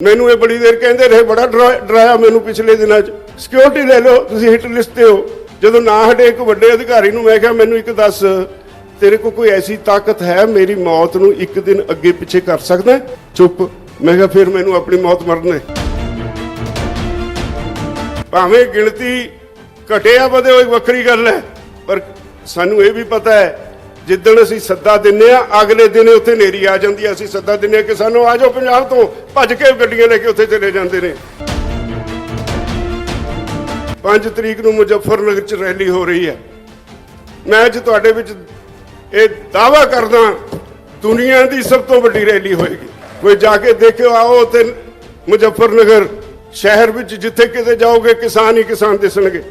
ਮੈਨੂੰ ਇਹ ਬੜੀ ਦੇਰ ਕਹਿੰਦੇ ਰਹੇ, ਬੜਾ ਡਰਾਇਆ ਮੈਨੂੰ ਪਿਛਲੇ ਦਿਨਾਂ 'ਚ। ਸਿਕਿਉਰਿਟੀ ਲੈ ਲਓ, ਤੁਸੀਂ ਹਿੱਟ ਲਿਸਟ ਤੇ ਹੋ। ਜਦੋਂ ਨਾ ਹਟੇ ਇੱਕ ਵੱਡੇ ਅਧਿਕਾਰੀ ਨੂੰ ਮੈਂ ਕਿਹਾ ਮੈਨੂੰ ਇੱਕ ਦੱਸ, ਤੇਰੇ ਕੋਲ ਕੋਈ ਐਸੀ ਤਾਕਤ ਹੈ ਮੇਰੀ ਮੌਤ ਨੂੰ ਇੱਕ ਦਿਨ ਅੱਗੇ ਪਿੱਛੇ ਕਰ ਸਕਦਾ? ਚੁੱਪ। ਮੈਂ ਕਿਹਾ ਫਿਰ ਮੈਨੂੰ ਆਪਣੀ ਮੌਤ ਮਰਨ ਦੇ। ਭਾਵੇਂ ਗਿਣਤੀ ਘਟਿਆ ਵਧੇ ਉਹ ਵੱਖਰੀ ਗੱਲ ਹੈ, ਪਰ ਸਾਨੂੰ ਇਹ ਵੀ ਪਤਾ ਹੈ ਜਿੱਦਣ ਅਸੀਂ ਸੱਦਾ ਦਿੰਨੇ ਆ ਅਗਲੇ ਦਿਨ ਉੱਥੇ ਨੇਰੀ ਆ ਜਾਂਦੀ ਹੈ। ਅਸੀਂ ਸੱਦਾ ਦਿੰਨੇ ਕਿ ਸਾਨੂੰ ਆ ਜਾਓ ਪੰਜਾਬ ਤੋਂ, ਭੱਜ ਕੇ ਗੱਡੀਆਂ ਲੈ ਕੇ ਉੱਥੇ ਚਲੇ ਜਾਂਦੇ ਨੇ। 5 ਤਰੀਕ ਨੂੰ ਮੁਜ਼ੱਫਰਨਗਰ 'ਚ ਰੈਲੀ ਹੋ ਰਹੀ ਹੈ। ਮੈਂ ਅੱਜ ਤੁਹਾਡੇ ਵਿੱਚ ਇਹ ਦਾਅਵਾ ਕਰਦਾ ਦੁਨੀਆ ਦੀ ਸਭ ਤੋਂ ਵੱਡੀ ਰੈਲੀ ਹੋਏਗੀ। ਕੋਈ ਜਾ ਕੇ ਦੇਖਿਓ, ਆਓ ਉੱਥੇ ਮੁਜ਼ੱਫਰਨਗਰ ਸ਼ਹਿਰ ਵਿੱਚ ਜਿੱਥੇ ਕਿਤੇ ਜਾਓਗੇ ਕਿਸਾਨ ਹੀ ਕਿਸਾਨ ਦਿਸਣਗੇ।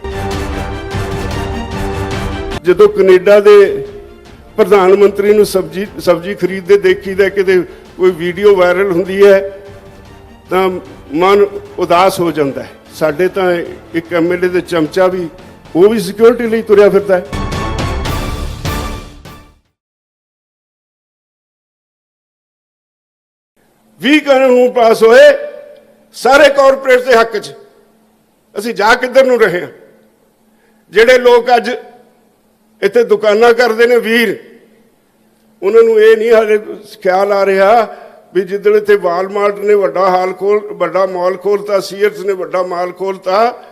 ਜਦੋਂ ਕੈਨੇਡਾ ਦੇ ਪ੍ਰਧਾਨ ਮੰਤਰੀ ਨੂੰ ਸਬਜ਼ੀ ਖਰੀਦਦੇ ਦੇਖੀਦਾ, ਕਿਤੇ ਕੋਈ ਵੀਡੀਓ ਵਾਇਰਲ ਹੁੰਦੀ ਹੈ ਤਾਂ ਮਨ ਉਦਾਸ ਹੋ ਜਾਂਦਾ ਹੈ। ਸਾਡੇ ਤਾਂ ਇੱਕ ਐਮਐਲਏ ਦੇ ਚਮਚਾ ਵੀ, ਉਹ ਵੀ ਸਿਕਿਉਰਿਟੀ ਲਈ ਤੁਰਿਆ ਫਿਰਦਾ ਹੈ। ਵੀ ਕਾਨੂੰਨ ਪਾਸ ਹੋਏ ਸਾਰੇ ਕਾਰਪੋਰੇਟ ਦੇ ਹੱਕ 'ਚ। ਅਸੀਂ ਜਾ ਕਿੱਧਰ ਨੂੰ ਰਹੇ ਹਾਂ? ਜਿਹੜੇ ਲੋਕ ਅੱਜ ਇੱਥੇ ਦੁਕਾਨਾਂ ਕਰਦੇ ਨੇ ਵੀਰ, ਉਹਨਾਂ ਨੂੰ ਇਹ ਨਹੀਂ ਹਾਲੇ ਖਿਆਲ ਆ ਰਿਹਾ ਵੀ ਜਿੱਦਣ ਇੱਥੇ ਵਾਲਮਾਰਟ ਨੇ ਵੱਡਾ ਮਾਲ ਖੋਲਤਾ, ਸੀਅਰਸ ਨੇ ਵੱਡਾ ਮਾਲ ਖੋਲਤਾ,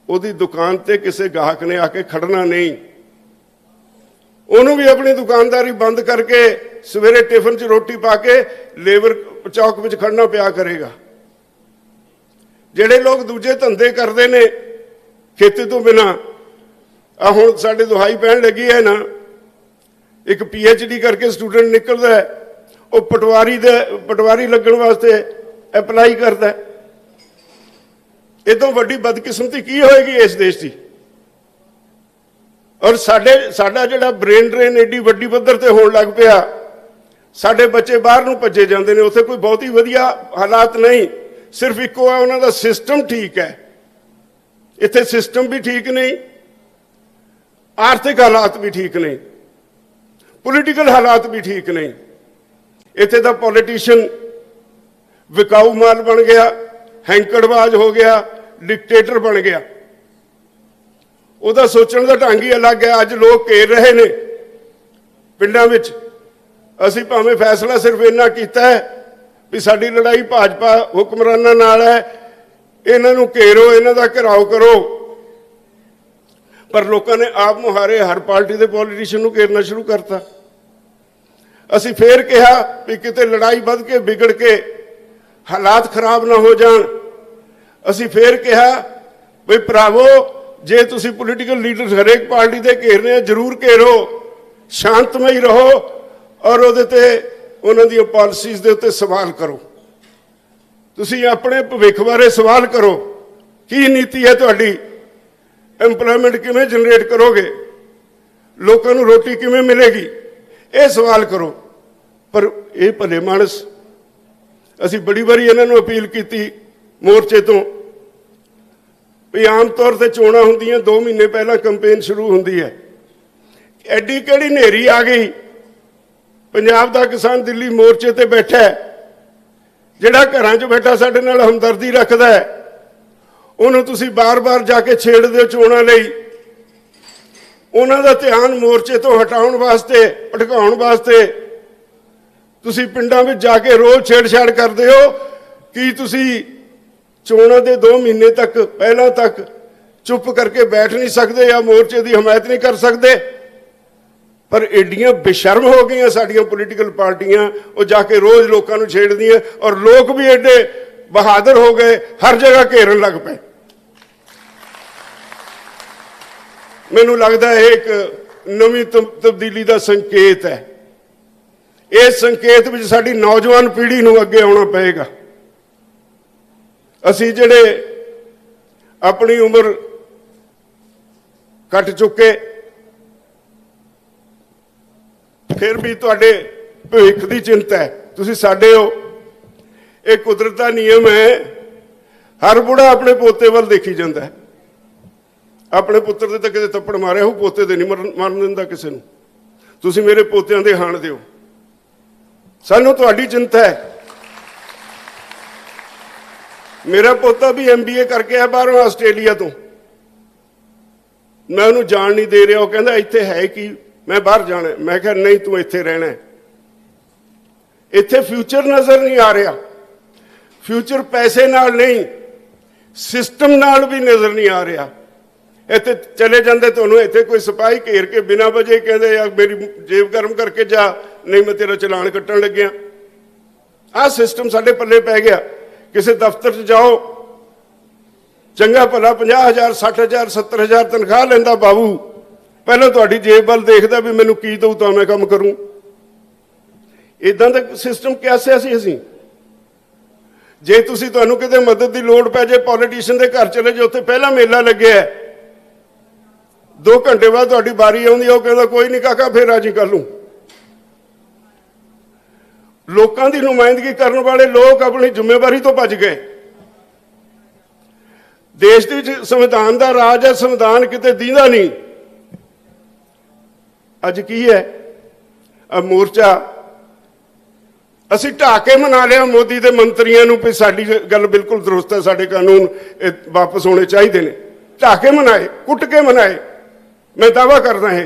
ਉਹਦੀ ਦੁਕਾਨ ਤੇ ਕਿਸੇ ਗਾਹਕ ਨੇ ਆ ਕੇ ਖੜਨਾ ਨਹੀਂ। ਉਹਨੂੰ ਵੀ ਆਪਣੀ ਦੁਕਾਨਦਾਰੀ ਬੰਦ ਕਰਕੇ ਸਵੇਰੇ ਟਿਫਨ 'ਚ ਰੋਟੀ ਪਾ ਕੇ ਲੇਬਰ ਚੌਕ ਵਿੱਚ ਖੜਨਾ ਪਿਆ ਕਰੇਗਾ। ਜਿਹੜੇ ਲੋਕ ਦੂਜੇ ਧੰਦੇ ਕਰਦੇ ਨੇ ਖੇਤੀ ਤੋਂ ਬਿਨਾਂ, ਆ ਹੁਣ ਸਾਡੇ ਦੁਹਾਈ ਪੈਣ ਲੱਗੀ ਹੈ ਨਾ, ਇੱਕ PhD ਕਰਕੇ ਸਟੂਡੈਂਟ ਨਿਕਲਦਾ ਹੈ, ਉਹ ਪਟਵਾਰੀ ਲੱਗਣ ਵਾਸਤੇ ਅਪਲਾਈ ਕਰਦਾ। ਇਹ ਤੋਂ ਵੱਡੀ ਬਦਕਿਸਮਤੀ ਕੀ ਹੋਏਗੀ ਇਸ ਦੇਸ਼ ਦੀ? ਔਰ ਸਾਡਾ ਜਿਹੜਾ ਬ੍ਰੇਨ ਡਰੇਨ ਏਡੀ ਵੱਡੀ ਪੱਧਰ ਤੇ ਹੋਣ ਲੱਗ ਪਿਆ, ਸਾਡੇ ਬੱਚੇ ਬਾਹਰ ਨੂੰ ਭੱਜੇ ਜਾਂਦੇ ਨੇ। ਉੱਥੇ ਕੋਈ ਬਹੁਤੀ ਵਧੀਆ ਹਾਲਾਤ ਨਹੀਂ, ਸਿਰਫ ਇੱਕੋ ਹੈ ਉਹਨਾਂ ਦਾ ਸਿਸਟਮ ਠੀਕ ਹੈ। ਇੱਥੇ ਸਿਸਟਮ ਵੀ ਠੀਕ ਨਹੀਂ, ਆਰਥਿਕ ਹਾਲਾਤ ਵੀ ਠੀਕ ਨਹੀਂ, ਪੋਲੀਟੀਕਲ ਹਾਲਾਤ ਵੀ ਠੀਕ ਨਹੀਂ। ਇੱਥੇ ਦਾ ਪੋਲੀਟੀਸ਼ੀਅਨ ਵਿਕਾਊ ਮਾਲ ਬਣ ਗਿਆ, ਹੈਂਕੜਬਾਜ਼ ਹੋ ਗਿਆ, ਡਿਕਟੇਟਰ ਬਣ ਗਿਆ। ਉਹਦਾ ਸੋਚਣ ਦਾ ਢੰਗ ਹੀ ਅਲੱਗ ਹੈ। ਅੱਜ ਲੋਕ ਘੇਰ ਰਹੇ ਨੇ ਪਿੰਡਾਂ ਵਿੱਚ। ਅਸੀਂ ਭਾਵੇਂ ਫੈਸਲਾ ਸਿਰਫ ਇੰਨਾ ਕੀਤਾ ਹੈ ਵੀ ਸਾਡੀ ਲੜਾਈ ਭਾਜਪਾ ਹੁਕਮਰਾਨਾਂ ਨਾਲ ਹੈ, ਇਹਨਾਂ ਨੂੰ ਘੇਰੋ, ਇਹਨਾਂ ਦਾ ਘਿਰਾਓ ਕਰੋ, ਪਰ ਲੋਕਾਂ ਨੇ ਆਪ ਮੁਹਾਰੇ ਹਰ ਪਾਰਟੀ ਦੇ ਪੋਲੀਟੀਸ਼ੀਅਨ ਨੂੰ ਘੇਰਨਾ ਸ਼ੁਰੂ ਕਰਤਾ। ਅਸੀਂ ਫੇਰ ਕਿਹਾ ਵੀ ਕਿਤੇ ਲੜਾਈ ਵੱਧ ਕੇ ਵਿਗੜ ਕੇ ਹਾਲਾਤ ਖਰਾਬ ਨਾ ਹੋ ਜਾਣ। ਅਸੀਂ ਫੇਰ ਕਿਹਾ ਵੀ ਭਰਾਵੋ, ਜੇ ਤੁਸੀਂ ਪੋਲੀਟੀਕਲ ਲੀਡਰ ਹਰੇਕ ਪਾਰਟੀ ਦੇ ਘੇਰਨੇ ਆ, ਜ਼ਰੂਰ ਘੇਰੋ, ਸ਼ਾਂਤਮਈ ਰਹੋ ਔਰ ਉਹਦੇ ਤੇ ਉਹਨਾਂ ਦੀਆਂ ਪਾਲਿਸੀਜ਼ ਦੇ ਉੱਤੇ ਸਵਾਲ ਕਰੋ। ਤੁਸੀਂ ਆਪਣੇ ਭਵਿੱਖ ਬਾਰੇ ਸਵਾਲ ਕਰੋ, ਕੀ ਨੀਤੀ ਹੈ ਤੁਹਾਡੀ, ਐਮਪਲੋਇਮੈਂਟ ਕਿਵੇਂ ਜਨਰੇਟ ਕਰੋਗੇ, ਲੋਕਾਂ ਨੂੰ ਰੋਟੀ ਕਿਵੇਂ ਮਿਲੇਗੀ, ਇਹ ਸਵਾਲ ਕਰੋ। ਪਰ ਇਹ ਭਲੇ ਮਾਨਸ, ਅਸੀਂ ਬੜੀ ਵਾਰੀ ਇਹਨਾਂ ਨੂੰ ਅਪੀਲ ਕੀਤੀ ਮੋਰਚੇ ਤੋਂ ਵੀ ਆਮ ਤੌਰ ਤੇ ਚੋਣਾਂ ਹੁੰਦੀਆਂ 2 ਮਹੀਨੇ ਪਹਿਲਾਂ ਕੰਪੇਨ ਸ਼ੁਰੂ ਹੁੰਦੀ ਹੈ। ਐਡੀ ਕਿਹੜੀ ਹਨੇਰੀ ਆ ਗਈ? ਪੰਜਾਬ ਦਾ ਕਿਸਾਨ ਦਿੱਲੀ ਮੋਰਚੇ ਤੇ ਬੈਠਾ ਹੈ, ਜਿਹੜਾ ਘਰਾਂ 'ਚ ਬੈਠਾ ਸਾਡੇ ਨਾਲ ਹਮਦਰਦੀ ਰੱਖਦਾ ਹੈ, ਉਹਨੂੰ ਤੁਸੀਂ ਬਾਰ-ਬਾਰ ਜਾ ਕੇ ਛੇੜਦੇ ਹੋ ਚੋਣਾਂ ਲਈ। ਉਹਨਾਂ ਦਾ ਧਿਆਨ ਮੋਰਚੇ ਤੋਂ ਹਟਾਉਣ ਵਾਸਤੇ, ਭਟਕਾਉਣ ਵਾਸਤੇ ਤੁਸੀਂ ਪਿੰਡਾਂ ਵਿੱਚ ਜਾ ਕੇ ਰੋਜ਼ ਛੇੜਛਾੜ ਕਰਦੇ ਹੋ। ਕੀ ਤੁਸੀਂ ਚੋਣਾਂ ਦੇ 2 ਮਹੀਨੇ ਤੱਕ ਪਹਿਲਾਂ ਤੱਕ ਚੁੱਪ ਕਰਕੇ ਬੈਠ ਨਹੀਂ ਸਕਦੇ ਜਾਂ ਮੋਰਚੇ ਦੀ ਹਮਾਇਤ ਨਹੀਂ ਕਰ ਸਕਦੇ? ਪਰ ਏਡੀਆਂ ਬੇਸ਼ਰਮ ਹੋ ਗਈਆਂ ਸਾਡੀਆਂ ਪੋਲੀਟੀਕਲ ਪਾਰਟੀਆਂ, ਉਹ ਜਾ ਕੇ ਰੋਜ਼ ਲੋਕਾਂ ਨੂੰ ਛੇੜਦੀਆਂ ਔਰ ਲੋਕ ਵੀ ਏਡੇ ਬਹਾਦਰ ਹੋ ਗਏ, ਹਰ ਜਗ੍ਹਾ ਘੇਰਨ ਲੱਗ ਪਏ। ਮੈਨੂੰ ਲੱਗਦਾ ਇਹ ਇੱਕ ਨਵੀਂ ਤਬਦੀਲੀ ਦਾ ਸੰਕੇਤ ਹੈ। ਇਸ ਸੰਕੇਤ ਵਿੱਚ ਸਾਡੀ ਨੌਜਵਾਨ ਪੀੜ੍ਹੀ ਨੂੰ ਅੱਗੇ ਆਉਣਾ ਪਏਗਾ। ਅਸੀਂ ਜਿਹੜੇ ਆਪਣੀ ਉਮਰ ਕੱਟ ਚੁੱਕੇ, ਫਿਰ ਵੀ ਤੁਹਾਡੇ ਭਵਿੱਖ ਦੀ ਚਿੰਤਾ ਹੈ, ਤੁਸੀਂ ਸਾਡੇ ਹੋ। ਇਹ ਕੁਦਰਤ ਦਾ ਨਿਯਮ ਹੈ, ਹਰ ਬੁੜਾ ਆਪਣੇ ਪੋਤੇ ਵੱਲ ਦੇਖੀ ਜਾਂਦਾ ਹੈ। ਆਪਣੇ ਪੁੱਤਰ ਦੇ ਤਾਂ ਕਿਤੇ ਥੱਪੜ ਮਾਰਿਆ ਹੋ, ਪੋਤੇ ਦੇ ਨਹੀਂ ਮਰਨ ਦਿੰਦਾ ਕਿਸੇ ਨੂੰ। ਤੁਸੀਂ ਮੇਰੇ ਪੋਤਿਆਂ ਦੇ ਹਾਣ ਦਿਓ। ਸਾਨੂੰ ਤੁਹਾਡੀ ਚਿੰਤਾ ਹੈ। मेरा पोता भी MBA करके आया बाहरों आस्ट्रेलिया तो, मैं उन्होंने जान नहीं दे रहा। वो कहता इत्थे है कि मैं बाहर जाना। मैं कहा नहीं, तू इत्थे रहना है। इत्थे फ्यूचर नजर नहीं आ रहा। फ्यूचर पैसे नाल नहीं, सिस्टम नाल भी नजर नहीं आ रहा। इत्थे चले जाते तो इत्थे कोई सिपाही घेर के बिना वजह कहते यार मेरी जेब गर्म करके जा, नहीं मैं तेरा चलान कट्टन लग गया। आ सिस्टम साडे पल्ले पै गया। किसी दफ्तर च जाओ, चंगा भला 50,000 60,000 70,000 तनख्वाह लेंदा बाबू, पहले तुहाडी जेब वाल देखदा भी मैनूं की दऊ तां मैं काम करूं। इदां दा सिस्टम कैसे असीं जे तुसीं तुहानूं किते मदद की लोड़ पै जाए, पॉलीटिशियन के घर चले जाओ, उत्थे पहला मेला लग्या है, 2 घंटे बाद तुहाडी बारी आउंदी है, वो कहंदा कोई नहीं काका फिर आ जी कल नूं। लोकां दी नुमाइंदगी करने वाले लोग अपनी जिम्मेवारी तो भज गए। देश दे विच संविधान दा राज है, संविधान किते दींदा नहीं। अज की है अब मोर्चा असीं ढा के मना लिया मोदी दे मंत्रियों नूं भी साडी गल बिल्कुल दुरुस्त है, साडे कानून वापस होने चाहिए ने। ढा के मनाए, कुट के मनाए, मैं दावा करदा है।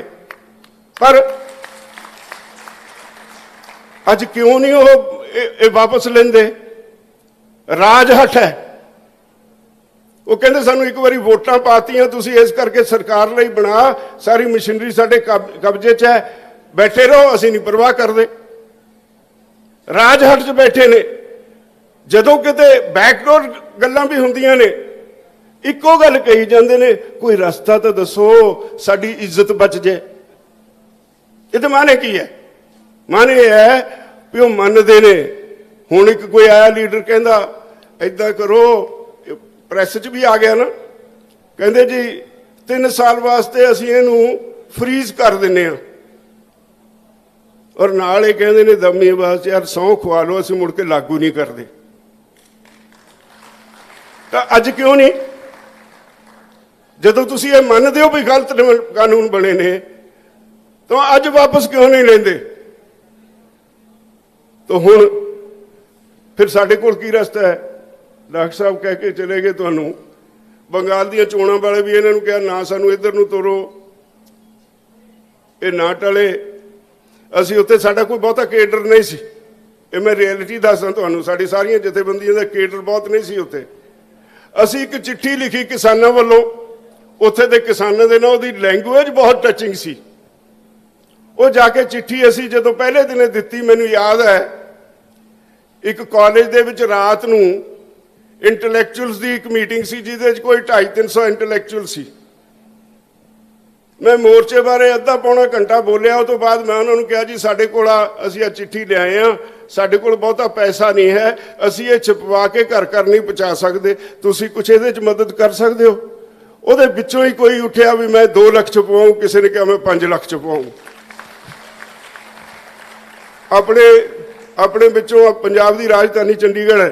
पर अज क्यों नहीं वो वापस लेंदे? राजहट है। वो कहते सानू एक बारी वोटां पातियां तुसीं इस करके सरकार लई बना, सारी मशीनरी साडे कब्जे च है, बैठे रहो, असीं नहीं परवाह करदे। राजहट च बैठे ने। जदों किते बैकडोर गल्लां भी हुंदियां ने, इक्को गल कही जांदे ने, कोई रस्ता तो दसो साडी इज्जत बच जाए। ये माने की है? माने है भी वो मनते ने। हुण एक कोई आया लीडर कहंदा इदां करो, प्रैस च भी आ गया ना, कहंदे जी 3 साल वास्ते असीं इहनूं फ्रीज कर दिंदे आ, और नाल ये कहंदे ने दमी आवाज़ यार सौं खवा लो, असीं मुड़ के लागू नहीं करदे। तां अज क्यों नहीं? जदों तुसीं ये मनदे हो भी गलत कानून बने ने, तो अज वापस क्यों नहीं लेंदे? तो हुण फिर साडे कोल की रस्ता है? डॉक्टर साहब कह के चले गए तुहानूं, बंगाल दीयां चोणां वाले भी इन्हां नूं कहा ना सानूं इधर नूं तोरो, ये ना टले। असीं उत्थे साडा कोई बहुता केडर नहीं सी, ये मैं रियलिटी दसदा तुहानूं, साडी सारियां जथेबंदियां दा केडर बहुत नहीं सी उत्थे। असीं एक चिट्ठी लिखी किसानां वल्लों, उत्थे दे किसानां दे नाल दी लैंगुएज बहुत टचिंग सी। वो जाके चिट्ठी असीं जदों पहले दिने दित्ती, मैनूं याद है एक कॉलेज दे विच रात नूं इंटलैक्चुअल्स की एक मीटिंग सी, जिहदे कोई 250-300 इंटलैक्चुअल सी। मैं मोर्चे बारे अद्धा पौना घंटा बोलिया, उस तो बाद मैं उन्होंने कहा जी साडे कोल असीं चिट्ठी ले आए हैं, साडे कोल बहुता पैसा नहीं है, असीं ये छपवा के घर घर नहीं पहुँचा सकते, तुसीं कुछ इहदे च मदद कर सकते हो? उहदे विचों ही कोई उठिया भी मैं 2 लाख छपवाऊँ, किसी ने कहा मैं 5 लाख छपवाऊँ। अपने अपने विचों पंजाब की राजधानी चंडीगढ़ है,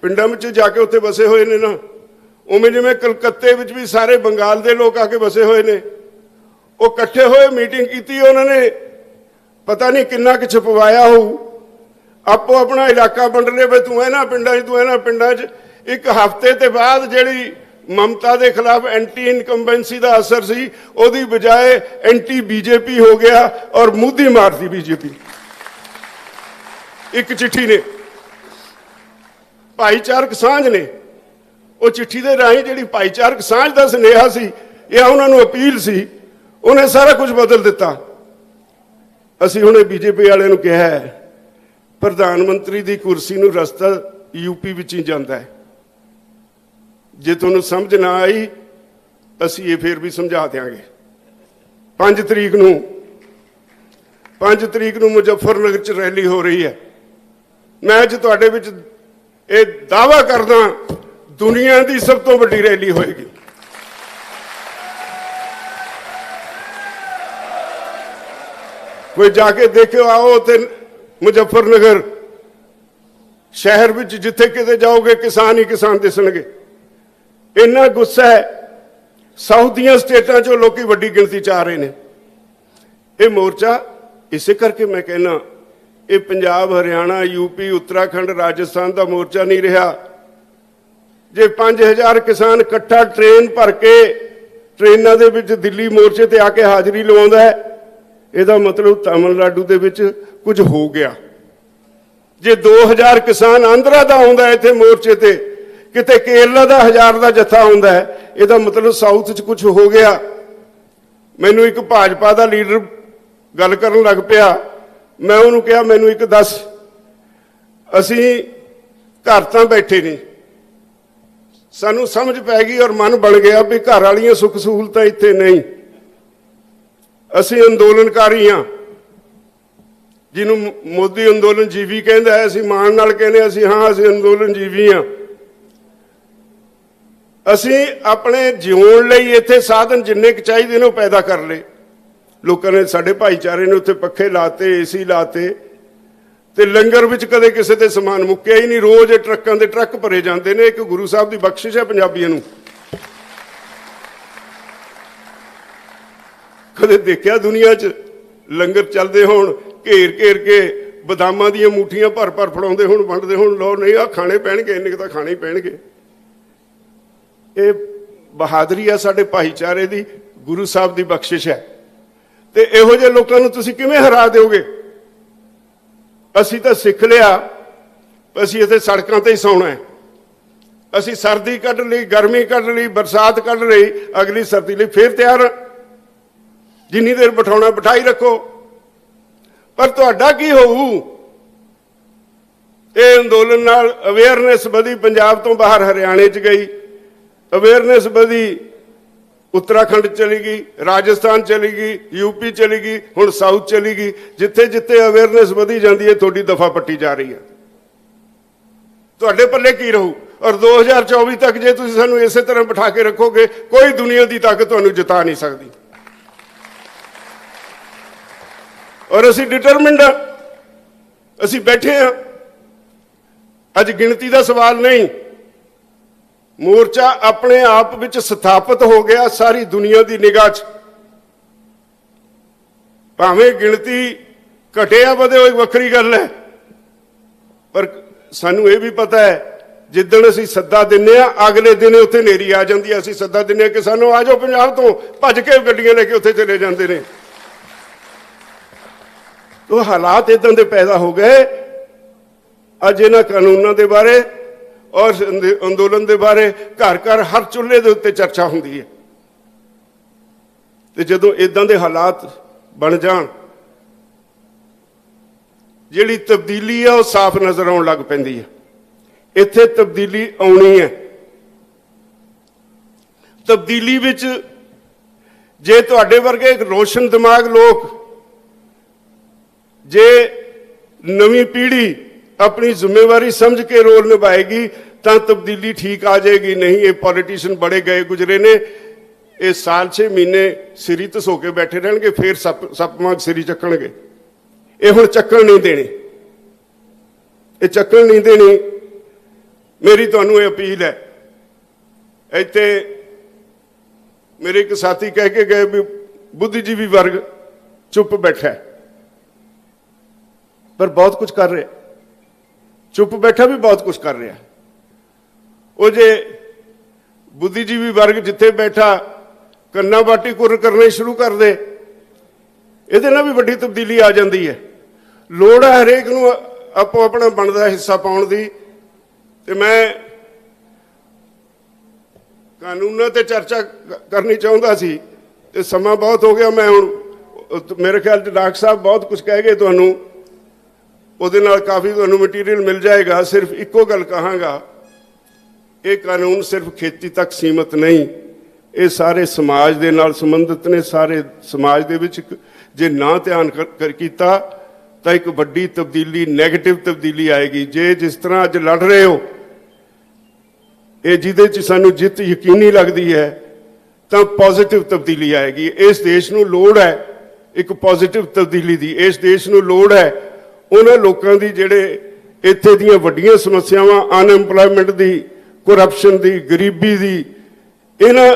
पिंडां विच जाके उत्थे बसे हुए ने ना, उवें जिवें कलकत्ते विच भी सारे बंगाल दे लोग आके बसे हुए ने। वो इकट्ठे होए मीटिंग की, उन्होंने पता नहीं किन्ना क छपवाया हो, आपो अपना इलाका वंड ले, तू इन्हां पिंडां च, तू इन्हां पिंडां च। एक हफ्ते ते बाद जिहड़ी ममता के खिलाफ एंटी इनकम्बेंसी का असर सी, उहदी बजाय एंटी बीजेपी हो गया और मुद्दी मारती बीजेपी। एक चिट्ठी ने, भाईचारक सांझ ने, वो चिट्ठी के राही जी भाईचारक सांझ का सुनेहा सी या उन्होंने अपील सी, उन्हें सारा कुछ बदल दिता। असी हुणे बीजेपी वाले नूं कहा है प्रधानमंत्री की कुर्सी नूं रस्ता यूपी विच ही जाता है। जे तुहानूं समझ ना आई असी ये फिर भी समझा देंगे। 5 तरीक नूं मुजफ्फरनगर च रैली हो रही है। मैं अज तुहाडे विच ये दावा करदा दुनिया की सब तो वड्डी रैली होएगी। कोई जाके देखो, आओ उत्थे मुजफ्फरनगर शहर विच जिथे किते जाओगे किसान ही किसान दिसणगे। इन्ना गुस्सा है, साउथ दीयां स्टेटां चों लोकी वड्डी गिणती च आ रहे ने। ये मोर्चा इसे करके मैं कहना ये पंजाब हरियाणा यूपी उत्तराखंड राजस्थान का मोर्चा नहीं रहा, जे 5000 किसान इकट्ठा ट्रेन भर के ट्रेनां दे विच दिल्ली मोर्चे ते आके हाज़री लवाउंदा है, इहदा मतलब तमिलनाडु दे विच कुछ हो गया। जे 2000 किसान आंध्रा दा आउंदा है इत्थे मोर्चे ते, किते केरला दा 1000 दा जत्था आउंदा है, इहदा मतलब साउथ च कुछ हो गया। मैनूं एक भाजपा दा लीडर गल करन लग पिया, मैं उहनूं कहा मैनूं एक दस, असीं घर तां बैठे नहीं, सानूं समझ पै गई और मन बन गया भी घर वालियां सुख सहूलतां इत्थे नहीं, असीं अंदोलनकारी हाँ, जिन्हों मोदी अंदोलन जीवी कहता है, असीं माण नाल कहने असीं हाँ असीं अंदोलन जीवी हाँ। असीं अपने जिउण लई इत्थे साधन जिन्ने क चाहीदे ने पैदा कर लए। लोकां ने साडे भाईचारे ने उत्थे पक्खे लाते, एसी लाते, ते लंगर विच कदे किसे ते समान मुक्किया ही नहीं। रोज़ ट्रक्कां दे ट्रक भरे जांदे ने। एक गुरु साहब दी बख्शिश है पंजाबियां नूं। कदे देखिया दुनिया च लंगर चलदे होण, घेर घेर के बदामां दीयां मुठियां भर भर फड़ाउंदे होण, वंडदे होण, लो नहीं आ खाने पैणगे, इन्ने तां खाने ही पैणगे। ये बहादरी आ साडे भाईचारे दी, गुरु साहब दी बख्शिश है। ते इहो जिहे लोकां नूं तुसीं किवें हरा दिओगे? असीं तां सिख लिया, असीं इत्थे सड़कां ते ही सौणा है। असीं सर्दी कढ लई, गर्मी कढ लई, बरसात कढ लई, अगली सर्दी लई फिर तैयार हां। जिन्नी देर बिठाउणा बिठाई रखो, पर तुहाडा की होऊ? ये अंदोलन नाल अवेयरनेस वधी, पंजाब तो बाहर हरियाणे च गई, अवेयरनेस वधी, उत्तराखंड चली गई, राजस्थान चली गई, यूपी चली गई, हुण साउथ चली गई। जिथे जिथे अवेयरनेस वधी जाती है, थोड़ी दफा पट्टी जा रही है। तुहाडे पल्ले की रहू? और 2024 तक जे तुसीं सानूं इसे तरह बिठा के रखोगे, कोई दुनिया की ताकत तुहानूं जिता नहीं सकती। और असीं डिटरमिंड हाँ, असीं बैठे हाँ। अज गिणती का सवाल नहीं, मोर्चा अपने आप विच स्थापित हो गया सारी दुनिया की निगाह च। भावें गिणती घटे या वधे, वखरी गल है, पर सानू ये भी पता है जिदण असीं सद्दा दिंदे आ, अगले दिन उत्थे नेरी आ जांदी है। असीं सद्दा दिंदे कि सानू आ जाओ पंजाब तो, भज के गड्डियां लेके उत्थे चले जांदे ने। तो हालात इदां दे पैदा हो गए। अज इन्हां कानूनां दे बारे और अंदोलन के बारे घर घर हर चुल्हे के उत्ते चर्चा होंदी है। तो जदों इदां दे हालात बन जाण, जिहड़ी तब्दीली है वह साफ नज़र आउण लग पैंदी है। इत्थे तब्दीली आउणी है। तब्दीली विच जे तुहाडे वर्गे एक रोशन दिमाग लोग, जे नवीं पीढ़ी अपनी जिम्मेवारी समझ के रोल निभाएगी तो तब्दीली ठीक आ जाएगी। नहीं, ये पॉलिटिशियन बड़े गए गुजरे ने, ये साल 6 महीने सिरी धसो के बैठे रहणगे, फिर सप वांग सिरी चक्कणगे। ये हुण चक्कण नहीं देनी, ये चक्कण नहीं देनी। मेरी तुहानूं ये अपील है। इत्थे मेरे एक साथी कह के गए भी बुद्धिजीवी वर्ग चुप बैठा है, पर बहुत कुछ कर रहे। चुप बैठा भी बहुत कुछ कर रहा। वो जे बुद्धिजीवी वर्ग जिथे बैठा कन्ना बाटी कुर करने शुरू कर दे, इहदे नाल भी वड्डी तब्दीली आ जाती है। लोड़ है हरेक नूं आपो अपना बनदा हिस्सा पाउण दी। ते मैं कानूनां ते चर्चा करनी चाहुंदा सी, ते समा बहुत हो गया। मैं हुण मेरे ख्याल च डॉक्टर साहब बहुत कुछ कह गए तुहानूं, ਉਹਦੇ ਨਾਲ काफ़ी ਤੁਹਾਨੂੰ मटीरियल मिल जाएगा। सिर्फ इक्को गल कहांगा, ये कानून सिर्फ खेती तक सीमित नहीं, ये सारे समाज दे नाल संबंधित ने। सारे समाज दे विच जे ना ध्यान कीता तां एक वड्डी तब्दीली, नैगेटिव तब्दीली आएगी। जे जिस तरह अज लड़ रहे हो, ये जिहदे च सानूं जित यकीनी लगदी है, तां पॉजिटिव तब्दीली आएगी। इस देश नूं लोड़ है एक पॉजिटिव तब्दीली दी। इस देश नूं लोड़ है उन्हां लोकां दी जिहड़े इत्थे दीयां वड्डियां समस्यावां, अनएम्पलॉयमेंट दी, करप्शन दी, गरीबी दी, इन्हां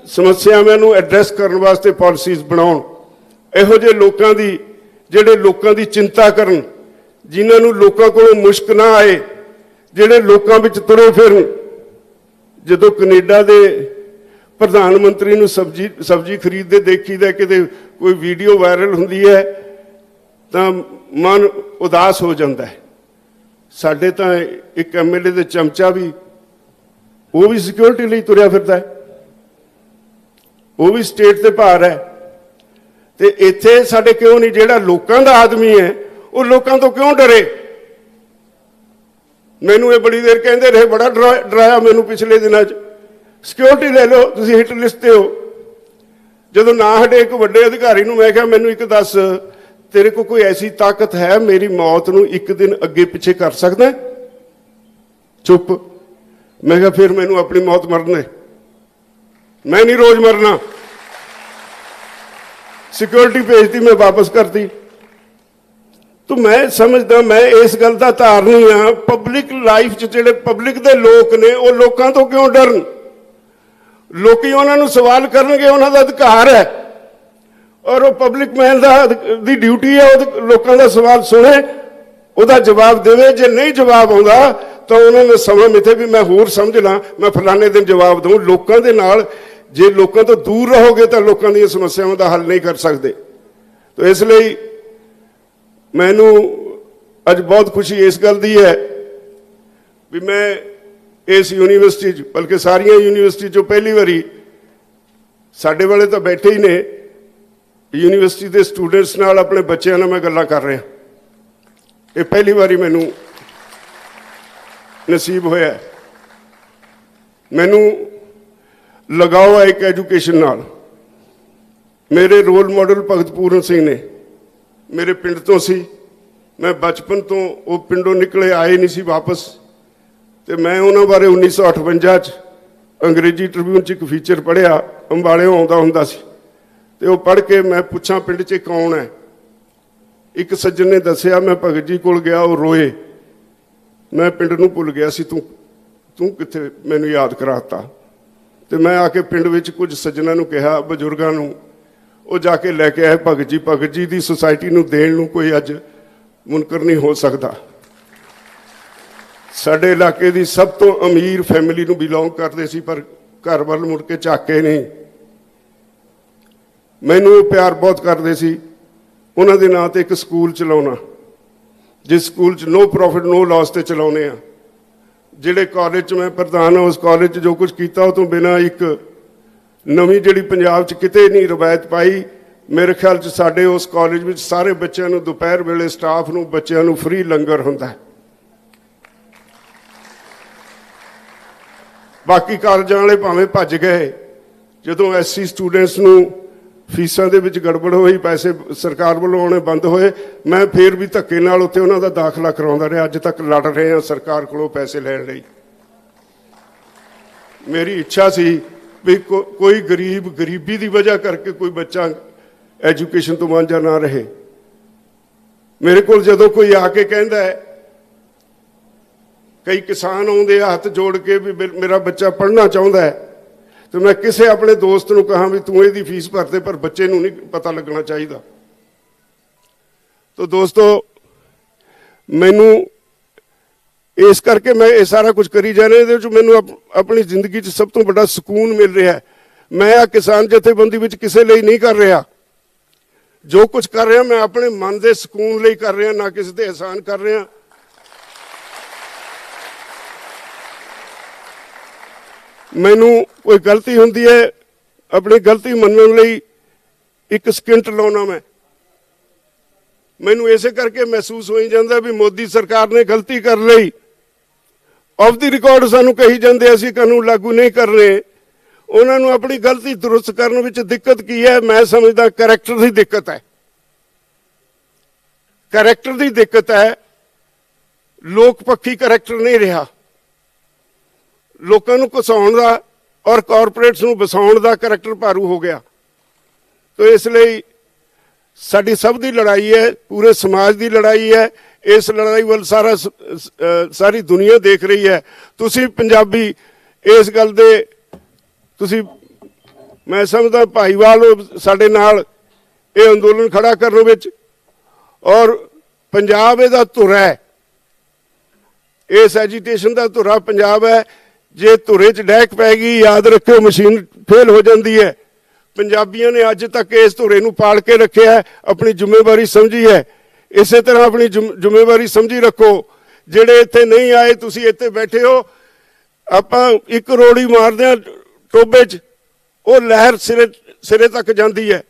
समस्यावां नूं एड्रैस करन वास्ते पॉलिसीज़ बनाउण। इहो जिहे लोकां दी जिहड़े लोकां दी चिंता करन, जिन्हां नूं लोकां कोलों मुश्क ना आए, जिहड़े लोकां विच तुरे फिरन, ਜਦੋਂ ਕੈਨੇਡਾ ਦੇ ਪ੍ਰਧਾਨ ਮੰਤਰੀ ਨੂੰ ਸਬਜ਼ੀ ਖਰੀਦਦੇ ਦੇਖੀਦਾ, ਕਿਤੇ ਕੋਈ ਵੀਡੀਓ ਵਾਇਰਲ ਹੁੰਦੀ ਹੈ ਤਾਂ ਮਨ ਉਦਾਸ ਹੋ ਜਾਂਦਾ ਹੈ। ਸਾਡੇ ਤਾਂ ਇੱਕ ਐਮਐਲਏ ਦੇ ਚਮਚਾ ਵੀ, ਉਹ ਵੀ ਸਿਕਿਉਰਿਟੀ ਲਈ ਤੁਰਿਆ ਫਿਰਦਾ ਹੈ, ਉਹ ਵੀ ਸਟੇਟ ਤੇ ਭਾਰ ਹੈ। ਤੇ ਇੱਥੇ ਸਾਡੇ ਕਿਉਂ ਨਹੀਂ? ਜਿਹੜਾ ਲੋਕਾਂ ਦਾ ਆਦਮੀ ਹੈ ਉਹ ਲੋਕਾਂ ਤੋਂ ਕਿਉਂ ਡਰੇ? ਮੈਨੂੰ ਇਹ ਬੜੀ ਦੇਰ ਕਹਿੰਦੇ ਰਹੇ, ਬੜਾ ਡਰਾਇਆ ਮੈਨੂੰ ਪਿਛਲੇ ਦਿਨਾਂ 'ਚ, ਸਿਕਿਉਰਿਟੀ ਲੈ ਲਓ, ਤੁਸੀਂ ਹਿੱਟ ਲਿਸਟ ਤੇ ਹੋ। ਜਦੋਂ ਨਾ ਹਟੇ ਇੱਕ ਵੱਡੇ ਅਧਿਕਾਰੀ ਨੂੰ ਮੈਂ ਕਿਹਾ, ਮੈਨੂੰ ਇੱਕ ਦੱਸ, ਤੇਰੇ ਕੋਲ ਕੋਈ ਐਸੀ ਤਾਕਤ ਹੈ ਮੇਰੀ ਮੌਤ ਨੂੰ ਇੱਕ ਦਿਨ ਅੱਗੇ ਪਿੱਛੇ ਕਰ ਸਕਦਾ? ਚੁੱਪ। ਮੈਂ ਕਿਹਾ ਫਿਰ ਮੈਨੂੰ ਆਪਣੀ ਮੌਤ ਮਰਨ ਦੇ, ਮੈਂ ਨਹੀਂ ਰੋਜ਼ ਮਰਨਾ। ਸਿਕਿਉਰਿਟੀ ਭੇਜਤੀ, ਮੈਂ ਵਾਪਸ ਕਰਤੀ। तो मैं समझदा, मैं इस गल का धारनी हाँ, पब्लिक लाइफ च जिहड़े पब्लिक दे लोग ने वो लोगों तो क्यों डरन? लोकी उन्होंने सवाल करनगे, उन्होंने अधिकार है, और वो पब्लिक मैन दी ड्यूटी है लोगों का सवाल सुने, उसका जवाब देवे। जे नहीं जवाब आउंदा तो उन्होंने समा मिथे भी मैं होर समझ ला, मैं फलाने दिन जवाब दूँ। लोगों के नाल जे लोगों तो दूर रहोगे तो लोगों दी समस्याओं का हल नहीं कर सकते। तो इसलिए मैनू अज बहुत खुशी इस गल की है भी मैं इस यूनीवर्सिटी, बल्कि सारिया यूनीवर्सिटी चो पहली बारी, साडे वाले तो बैठे ही ने, यूनीवर्सिटी के स्टूडेंट्स नाल अपने बच्चों नाल मैं गल्लां कर रहा। ये पहली बारी मैनू नसीब होया। मैनू लगाओ है एक एजुकेशन नाल। मेरे रोल मॉडल भगत पूरन सिंह ने मेरे पिंड तो सी, मैं बचपन तो वो पिंडों निकले आए नहीं सी वापस, तो मैं उन्होंने बारे 1958 अंग्रेजी ट्रिब्यून च एक फीचर पढ़िया, अंबालियों आउंदा हुंदा सी, ते वो पढ़ के मैं पुछा पिंड च कौन है? एक सज्जन ने दसिया, मैं भगत जी कोल गया, वो रोए, मैं पिंड नूं भुल गया सी, तू तू कित्थे मैनूं याद कराता। तो मैं आके पिंड विच कुछ सज्जनां नूं कहा, बजुर्गां नूं, वो जाके लैके आए भगत जी की सोसाइटी नूं देण नूं कोई अज मुनकर नहीं हो सकता। साडे इलाके की सब तो अमीर फैमिली नूं बिलोंग करते सी, पर घर वाल मुड़ के झाके नहीं। मैनूं प्यार बहुत करते सी। उन्हां दे नां ते एक स्कूल चलाउणा, जिस स्कूल च नो प्रॉफिट नो लॉस ते चलाउने आ। जिहड़े कॉलेज च मैं प्रधान हाँ, उस कॉलेज च जो कुछ कीता उस तो बिना एक नवीं जिहड़ी पंजाब च किते नहीं रवायत पाई। मेरे ख्याल च साडे उस कॉलेज में सारे बच्चों नूं दोपहर वेले स्टाफ नूं बच्चों नूं फ्री लंगर हुंदा है। बाकी कॉलेजां वाले भावें भज गए, जदों SC स्टूडेंट्स नूं फीसां दे विच गड़बड़ होई, पैसे सरकार वालों आने बंद होए, मैं फिर भी धक्के नाल उत्थे उन्हां दा दाखला करवाउंदा रहा। अज तक लड़ रहे हैं सरकार कोलों पैसे लैण लई। मेरी इच्छा सी भी कोई गरीब गरीबी की वजह करके कोई बच्चा एजुकेशन तो वांझा ना रहे। मेरे को जदों कोई आके कहता है, कई किसान आउंदे हाथ जोड़ के भी मेरा बच्चा पढ़ना चाहुंदा है, तो मैं किसी अपने दोस्त नूं कहा भी तू इहदी फीस भरते, पर बच्चे नूं नहीं पता लगना चाहिए। तो दोस्तों, मैनू इस करके मैं ये सारा कुछ करी जा रहा, ये मैनू अपनी जिंदगी च सब तो बड़ा सुकून मिल रहा है। मैं आ किसान जथेबंदी विच किसी लिए नहीं कर रहा। जो कुछ कर रहा मैं अपने मन के सुकून लिए कर रहा, ना किसी के एहसान कर रहा। मैनू कोई गलती होंदी है, अपनी गलती मनने लई एक सकिंट लाउणा मैनू इसे करके महसूस हो जाता भी मोदी सरकार ने गलती कर ली। ऑफ द रिकॉर्ड सानू कही जाते असीं कानून लागू नहीं कर रहे। उन्होंने अपनी गलती दुरुस्त करने में दिक्कत की है? मैं समझदा करैक्टर की दिक्कत है। करैक्टर की दिक्कत है, लोक पक्षी करैक्टर नहीं रहा। लोगों को घसाउण दा और कॉरपोरेट्स नूं वसाउण दा करैक्टर भारू हो गया। तो इसलिए साडी सब दी लड़ाई है, पूरे समाज की लड़ाई है। इस लड़ाई वाल सारी दुनिया देख रही है। तुसी पंजाबी इस गल दे, तुसी मैं समझदा भाईवाल साडे नाल ये अंदोलन खड़ा करने विच, और पंजाब इहदा धुरा है, इस एजीटेशन का धुरा पंजाब है। ਜੇ ਧੁਰੇ 'ਚ ਡੈਕ ਪੈ ਗਈ, ਯਾਦ ਰੱਖਿਓ ਮਸ਼ੀਨ ਫੇਲ ਹੋ ਜਾਂਦੀ ਹੈ। ਪੰਜਾਬੀਆਂ ਨੇ ਅੱਜ ਤੱਕ ਇਸ ਧੁਰੇ ਨੂੰ ਪਾਲ ਕੇ ਰੱਖਿਆ ਹੈ, ਆਪਣੀ ਜ਼ਿੰਮੇਵਾਰੀ ਸਮਝੀ ਹੈ। ਇਸੇ ਤਰ੍ਹਾਂ ਆਪਣੀ ਜ਼ਿੰਮੇਵਾਰੀ ਸਮਝੀ ਰੱਖੋ। ਜਿਹੜੇ ਇੱਥੇ ਨਹੀਂ ਆਏ, ਤੁਸੀਂ ਇੱਥੇ ਬੈਠੇ ਹੋ, ਆਪਾਂ ਇੱਕ ਰੋੜੀ ਮਾਰਦੇ ਹਾਂ ਟੋਬੇ 'ਚ, ਉਹ ਲਹਿਰ ਸਿਰੇ ਤੱਕ ਜਾਂਦੀ ਹੈ।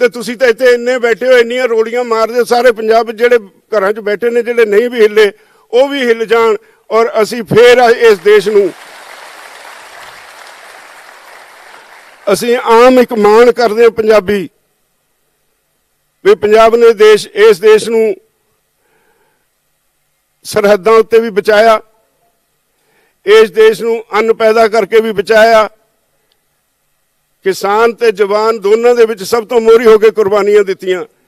ਤੇ ਤੁਸੀਂ ਤਾਂ ਇੱਥੇ ਇੰਨੇ ਬੈਠੇ ਹੋ, ਇੰਨੀਆਂ ਰੋੜੀਆਂ ਮਾਰਦੇ ਹੋ, ਸਾਰੇ ਪੰਜਾਬ ਜਿਹੜੇ ਘਰਾਂ 'ਚ ਬੈਠੇ ਨੇ, ਜਿਹੜੇ ਨਹੀਂ ਵੀ ਹਿੱਲੇ, ਉਹ ਵੀ ਹਿੱਲ ਜਾਣ, ਔਰ ਅਸੀਂ ਫੇਰ ਇਸ ਦੇਸ਼ ਨੂੰ ਅਸੀਂ ਆਮ ਇੱਕ ਮਾਣ ਕਰਦੇ ਹਾਂ ਪੰਜਾਬੀ, ਵੀ ਪੰਜਾਬ ਨੇ ਇਸ ਦੇਸ਼ ਨੂੰ ਸਰਹੱਦਾਂ ਉੱਤੇ ਵੀ ਬਚਾਇਆ, ਇਸ ਦੇਸ਼ ਨੂੰ ਅੰਨ ਪੈਦਾ ਕਰਕੇ ਵੀ ਬਚਾਇਆ। ਕਿਸਾਨ ਤੇ ਜਵਾਨ ਦੋਨਾਂ ਦੇ ਵਿੱਚ ਸਭ ਤੋਂ ਮੋਹਰੀ ਹੋ ਕੇ ਕੁਰਬਾਨੀਆਂ ਦਿੱਤੀਆਂ।